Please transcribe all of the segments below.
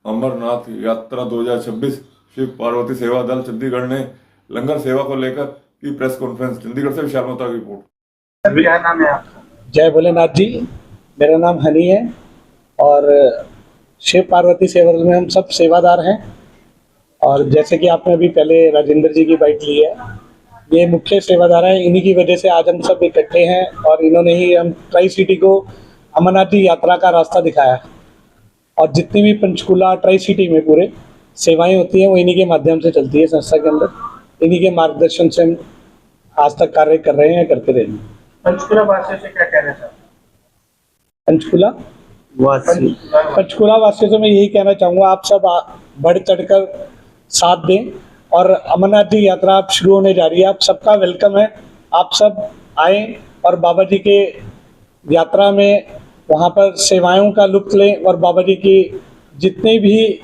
अमरनाथ यात्रा 2026 शिव पार्वती सेवा दल चंडीगढ़ ने लंगर सेवा को लेकर की प्रेस कॉन्फ्रेंस। चंडीगढ़ से विशाल मोहता की रिपोर्ट। क्या नाम है आपका? जय भोलेनाथ जी, मेरा नाम हनी है और शिव पार्वती सेवा दल में हम सब सेवादार हैं। और जैसे कि आपने अभी पहले राजेंद्र जी की बाइट ली है, ये मुख्य सेवादार हैं। इन्हीं की वजह से आज हम सब इकट्ठे हैं और इन्होंने ही हम ट्राई सिटी को अमरनाथ जी यात्रा का रास्ता दिखाया। और जितनी भी पंचकुला ट्राई सिटी में पूरे सेवाएं होती हैं वो इन्हीं के माध्यम से चलती है संस्था के अंदर। इन्हीं के मार्गदर्शन से हम आज तक कार्य कर रहे हैं, करते रहेंगे। पंचकुला वासियों से क्या कहना चाहते पंचकुला वासियों से मैं यही कहना चाहूँगा, आप सब बढ़ चढ़कर साथ दें। और अमरनाथ जी यात्रा आप शुरू होने जा रही है, आप सबका वेलकम है। आप सब आएँ और बाबा जी के यात्रा में वहाँ पर सेवाओं का लुत्फ लें। और बाबा जी की जितने भी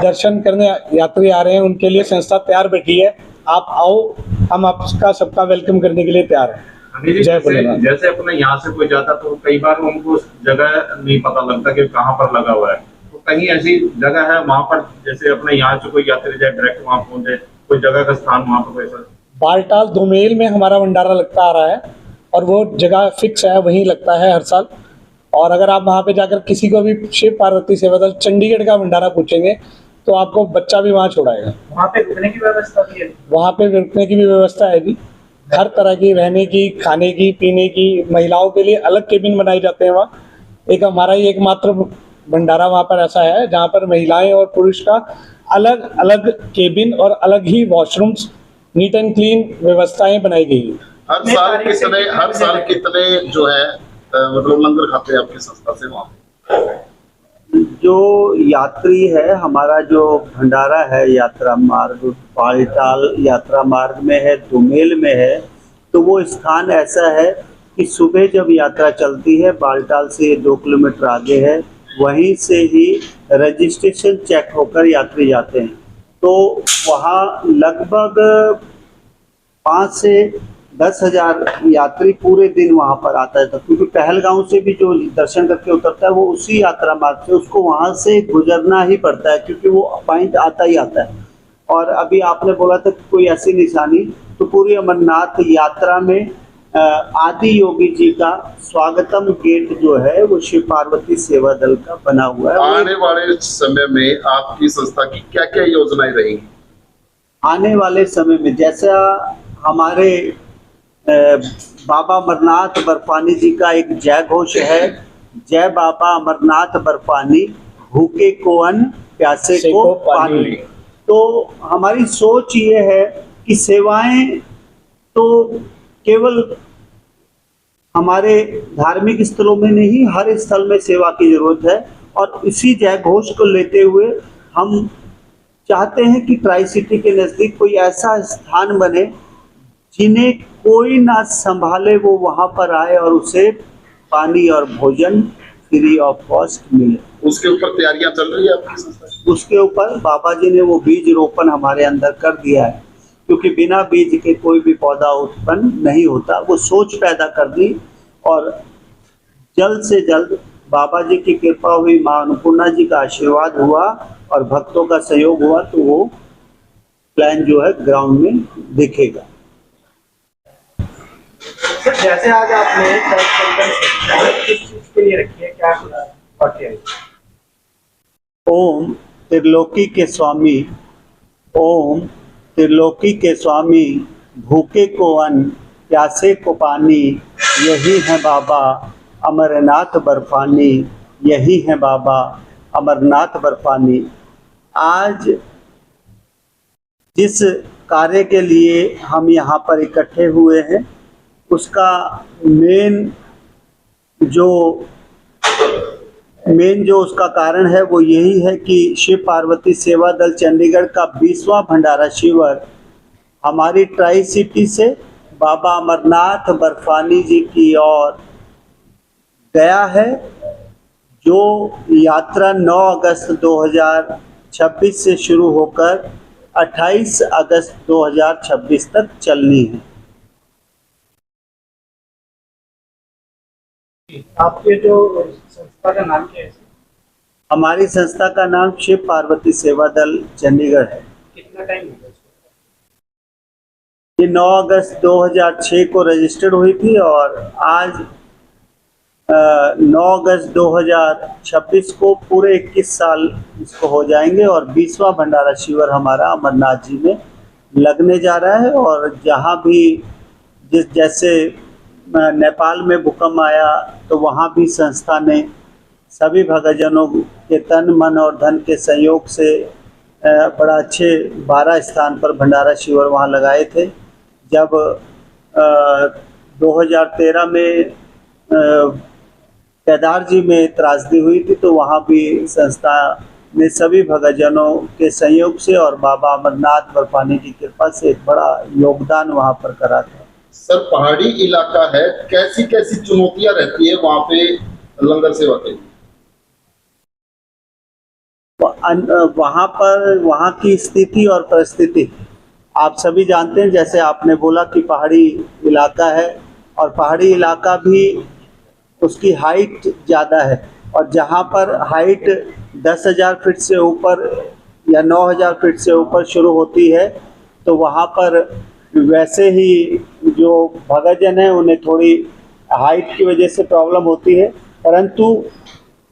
दर्शन करने यात्री आ रहे हैं उनके लिए संस्था तैयार बैठी है। आप आओ, हम आपका सबका वेलकम करने के लिए तैयार हैं। जय भोलेनाथ। जैसे अपने यहाँ से कोई जाता तो कई बार उनको जगह नहीं पता लगता कि कहाँ पर लगा हुआ है, तो कहीं ऐसी जगह है वहाँ पर, जैसे अपने यहाँ से कोई यात्री जाए डायरेक्ट वहाँ पहुँचे, कोई जगह का स्थान वहाँ पर कोई? बालटाल धुमेल में हमारा भंडारा लगता आ रहा है और वो जगह फिक्स है, वहीं लगता है हर साल। और अगर आप वहाँ पे जाकर किसी को भी शिव पार्वती सेवा दल चंडीगढ़ का भंडारा पूछेंगे तो आपको बच्चा भी वहाँ छोड़ाएगा। वहाँ पे रुकने की व्यवस्था भी है? वहाँ पे रुकने की भी व्यवस्था है जी, हर तरह की, रहने की, खाने की, पीने की। महिलाओं के लिए अलग केबिन बनाए जाते हैं वहाँ। एक हमारा ही एकमात्र भंडारा वहाँ पर ऐसा है जहाँ पर महिलाएं और पुरुष का अलग अलग केबिन और अलग ही वॉशरूम्स, नीट एंड क्लीन व्यवस्थाएं बनाई गई है। हर साल कितने जो है मतलब लंगर खाते हैं आपकी संस्था से वहाँ? जो यात्री है, हमारा जो भंडारा है यात्रा मार्ग बालटाल यात्रा मार्ग में है, दुमेल में है। तो वो स्थान ऐसा है कि सुबह जब यात्रा चलती है, बालटाल से 2 किलोमीटर आगे है, वहीं से ही रजिस्ट्रेशन चेक होकर यात्री जाते हैं। तो वहाँ लगभग 5 से 10 हजार यात्री पूरे दिन वहाँ पर आता है। क्योंकि पहलगांव से भी जो दर्शन करके उतरता है वो उसी यात्रा मार्ग से, उसको वहाँ से गुजरना ही पड़ता है क्योंकि वो पॉइंट आता ही आता है। और अभी आपने बोला था कि कोई ऐसी निशानी, तो पूरी अमरनाथ यात्रा में आदि योगी जी का स्वागतम गेट जो है वो शिव पार्वती सेवा दल का बना हुआ है। आने वाले समय में आपकी संस्था की क्या क्या योजनाएं रहेंगी? आने वाले समय में जैसा हमारे बाबा अमरनाथ बर्फानी जी का एक जय घोष है, जय बाबा अमरनाथ बर्फानी, भूखे को अन्न प्यासे को पानी। तो हमारी सोच ये है कि सेवाएं तो केवल हमारे धार्मिक स्थलों में नहीं, हर स्थल में सेवा की जरूरत है। और इसी जय घोष को लेते हुए हम चाहते हैं कि ट्राई सिटी के नज़दीक कोई ऐसा स्थान बने जिन्हें कोई ना संभाले, वो वहाँ पर आए और उसे पानी और भोजन फ्री ऑफ कॉस्ट मिले। उसके ऊपर तैयारियां चल रही है आपकी संस्था? उसके ऊपर बाबा जी ने वो बीज रोपण हमारे अंदर कर दिया है, क्योंकि बिना बीज के कोई भी पौधा उत्पन्न नहीं होता। वो सोच पैदा कर दी और जल्द से जल्द बाबा जी की कृपा हुई, माँ अन्नपूर्णा जी का आशीर्वाद हुआ और भक्तों का सहयोग हुआ, तो वो प्लान जो है ग्राउंड में दिखेगा। जैसे आज आपने किस चीज के लिए रखी है, क्या वाक्य है? ओम त्रिलोकी के स्वामी, ओम त्रिलोकी के स्वामी, भूखे को अन्न प्यासे को पानी, यही है बाबा अमरनाथ बर्फानी, यही है बाबा अमरनाथ बर्फानी। आज जिस कार्य के लिए हम यहाँ पर इकट्ठे हुए हैं उसका मेन जो उसका कारण है वो यही है कि शिव पार्वती सेवा दल चंडीगढ़ का 20वां भंडारा शिविर हमारी ट्राई सिटी से बाबा अमरनाथ बर्फानी जी की ओर गया है, जो यात्रा 9 अगस्त 2026 से शुरू होकर 28 अगस्त 2026 तक चलनी है। आपके जो संस्था का नाम क्या है? हमारी संस्था का नाम शिव पार्वती सेवा दल चंडीगढ़ है। कितना टाइम हो गया इसको? ये 9 अगस्त 2006 को रजिस्टर्ड हुई थी और आज 9 अगस्त 2026 को पूरे 21 साल इसको हो जाएंगे और 20वां भंडारा शिविर हमारा अमरनाथ जी में लगने जा रहा है। और जहाँ भी जैसे नेपाल में भूकंप आया तो वहाँ भी संस्था ने सभी भक्तजनों के तन मन और धन के सहयोग से बड़ा अच्छे 12 स्थान पर भंडारा शिविर वहाँ लगाए थे। जब 2013 में केदार जी में त्रासदी हुई थी तो वहाँ भी संस्था ने सभी भक्तजनों के सहयोग से और बाबा अमरनाथ बर्फानी की कृपा से एक बड़ा योगदान वहाँ पर करा था। सर, पहाड़ी इलाका है, कैसी कैसी चुनौतियां रहती है वहाँ पे लंगर सेवा के लिए? वहाँ पर वहाँ की स्थिति और परिस्थिति आप सभी जानते हैं। जैसे आपने बोला कि पहाड़ी इलाका है और पहाड़ी इलाका भी उसकी हाइट ज़्यादा है और जहाँ पर हाइट 10,000 फीट से ऊपर या 9,000 फीट से ऊपर शुरू होती है तो वहाँ पर वैसे ही जो भक्तजन है उन्हें थोड़ी हाइट की वजह से प्रॉब्लम होती है, परंतु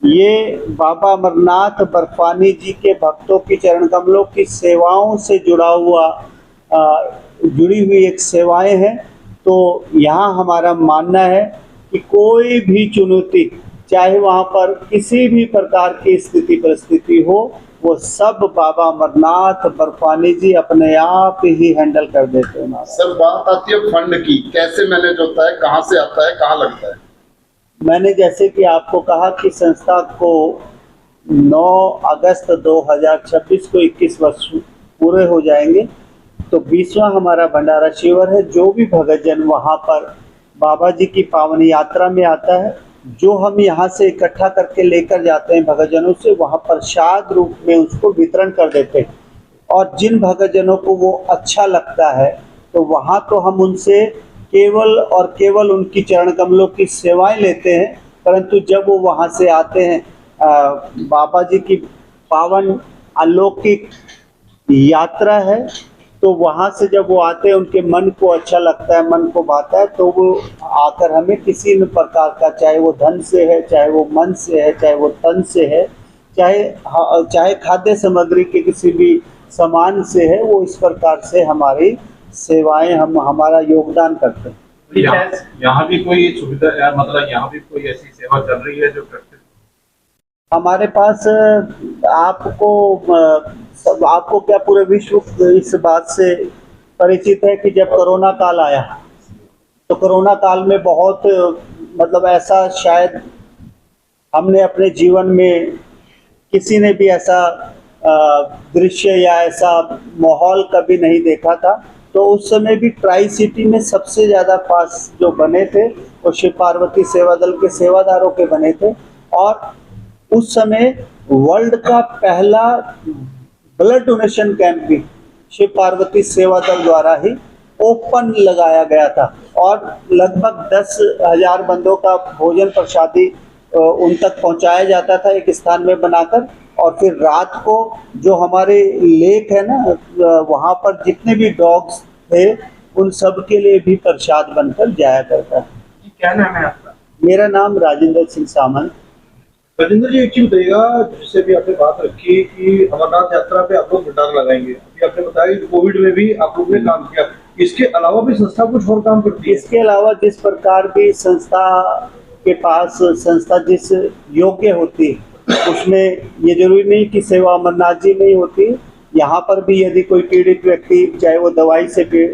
ये बाबा अमरनाथ बर्फानी जी के भक्तों की चरण कमलों की सेवाओं से जुड़ी हुई एक सेवाएं हैं। तो यहाँ हमारा मानना है कि कोई भी चुनौती, चाहे वहाँ पर किसी भी प्रकार की स्थिति परिस्थिति हो, वो सब बाबा अमरनाथ बर्फानी जी अपने आप ही हैंडल कर देते हैं। सर, बात आती है फंड की, कैसे मैनेज होता है, कहाँ से आता है, कहाँ लगता है? मैंने जैसे कि आपको कहा कि संस्था को 9 अगस्त 2026 को 21 वर्ष पूरे हो जाएंगे तो 20वां हमारा भंडारा शिविर है। जो भी भक्तजन वहाँ पर बाबा जी की पावन यात्रा में आता है, जो हम यहाँ से इकट्ठा करके लेकर जाते हैं भक्तजनों से, वहाँ प्रसाद रूप में उसको वितरण कर देते हैं। और जिन भक्तजनों को वो अच्छा लगता है तो वहाँ तो हम उनसे केवल और केवल उनकी चरण कमलों की सेवाएं लेते हैं, परंतु जब वो वहाँ से आते हैं बाबा जी की पावन अलौकिक यात्रा है तो वहाँ से जब वो आते हैं उनके मन को अच्छा लगता है, मन को भाता है, तो वो आकर हमें किसी भी प्रकार का, चाहे वो धन से है, चाहे वो मन से है, चाहे वो तन से है, चाहे खाद्य सामग्री के किसी भी सामान से है, वो इस प्रकार से हमारी सेवाएं हमारा योगदान करते हैं। यहाँ भी कोई सुविधा, मतलब यहाँ भी कोई ऐसी सेवा चल रही है जो करते हैं? हमारे पास आपको क्या पूरे विश्व इस बात से परिचित है कि जब कोरोना काल आया तो कोरोना काल में बहुत मतलब ऐसा शायद हमने अपने जीवन में किसी ने भी ऐसा दृश्य या ऐसा माहौल कभी नहीं देखा था। तो उस समय भी ट्राई सिटी में सबसे ज़्यादा पास जो बने थे वो शिव पार्वती सेवा दल के सेवादारों के बने थे और उस समय वर्ल्ड का पहला ब्लड डोनेशन कैंप भी शिव पार्वती सेवा दल द्वारा ही ओपन लगाया गया था और लगभग 10,000 बंदों का भोजन प्रसादी उन तक पहुंचाया जाता था एक स्थान में बनाकर। और फिर रात को जो हमारे लेक है ना, वहाँ पर जितने भी डॉग्स थे उन सब के लिए भी प्रसाद बनकर जाया करता है। क्या नाम है आपका? मेरा नाम राजेंद्र सिंह सामंत। राजेंद्र जी, एक चीज बताइएगा, जिससे भी आपने बात रखी कि अमरनाथ यात्रा पे आप लोग भंडारा लगाएंगे, अभी आपने बताया कि कोविड में भी आप लोगों ने काम किया, इसके अलावा भी संस्था कुछ और काम करती है? इसके अलावा जिस प्रकार भी संस्था के पास संस्था जिस योग्य होती है उसमें ये जरूरी नहीं कि सेवा अमरनाथ जी में ही होती है। यहाँ पर भी यदि कोई पीड़ित व्यक्ति, चाहे वो दवाई से की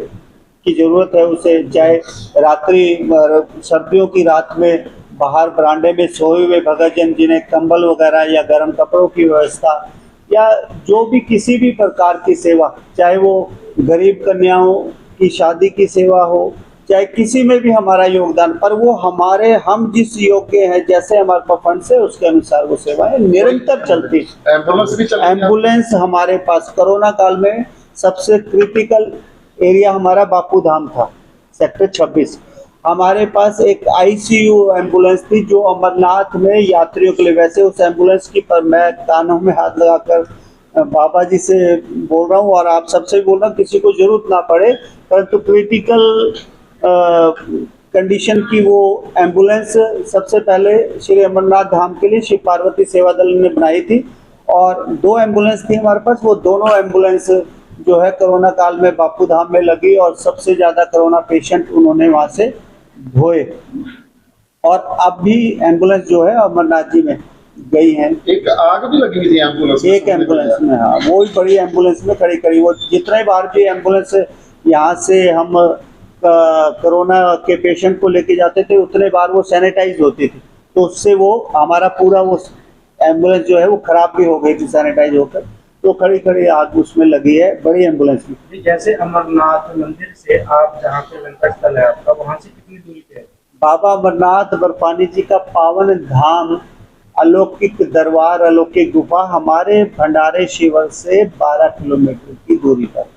जरूरत है उसे, चाहे सर्दियों की रात में बाहर बरामदे में सोए हुए भक्तजन जिन्हें कंबल वगैरह या गर्म कपड़ों की व्यवस्था, या जो भी किसी भी प्रकार की सेवा, चाहे वो गरीब कन्याओं की शादी की सेवा हो, चाहे किसी में भी हमारा योगदान, पर वो हम जिस योग्य हैं, जैसे हमारे पास फंड्स है उसके अनुसार वो सेवाएं निरंतर चलती। एम्बुलेंस भी चलती है? एम्बुलेंस हमारे पास कोरोना काल में सबसे क्रिटिकल एरिया हमारा बापू धाम था, सेक्टर 26। हमारे पास एक आईसीयू एम्बुलेंस थी जो अमरनाथ में यात्रियों के लिए, वैसे उस एम्बुलेंस की पर मैं कानों में हाथ लगाकर बाबा जी से बोल रहा हूँ और आप सबसे बोल रहा हूँ, किसी को जरूरत ना पड़े, परंतु क्रिटिकल कंडीशन की वो एम्बुलेंस सबसे पहले श्री अमरनाथ धाम के लिए शिव पार्वती सेवा दल ने बनाई थी। और 2 एम्बुलेंस थी हमारे पास, वो दोनों एम्बुलेंस जो है कोरोना काल में बापू धाम में लगी और सबसे ज्यादा कोरोना पेशेंट उन्होंने वहां से धोए। और अब भी एम्बुलेंस जो है अमरनाथ जी में गई है। एक आग भी लगी हुई थी एम्बुलेंस में, एक एम्बुलेंस में, हाँ, वो ही बड़ी एम्बुलेंस में खड़ी खड़ी, वो जितने बार भी एम्बुलेंस यहाँ से हम कोरोना के पेशेंट को लेके जाते थे उतने बार वो सैनिटाइज होती थी, तो उससे वो हमारा पूरा वो एम्बुलेंस जो है वो खराब भी हो गई थी सैनिटाइज होकर, तो खड़ी खड़ी आग उसमें लगी है, बड़ी एम्बुलेंस में। जैसे अमरनाथ मंदिर से आप जहाँ पे लंगर स्थल है आपका, वहाँ से कितनी दूरी पे है? बाबा अमरनाथ बर्फानी जी का पावन धाम, अलौकिक दरबार, अलौकिक गुफा हमारे भंडारे शिविर से 12 किलोमीटर की दूरी पर।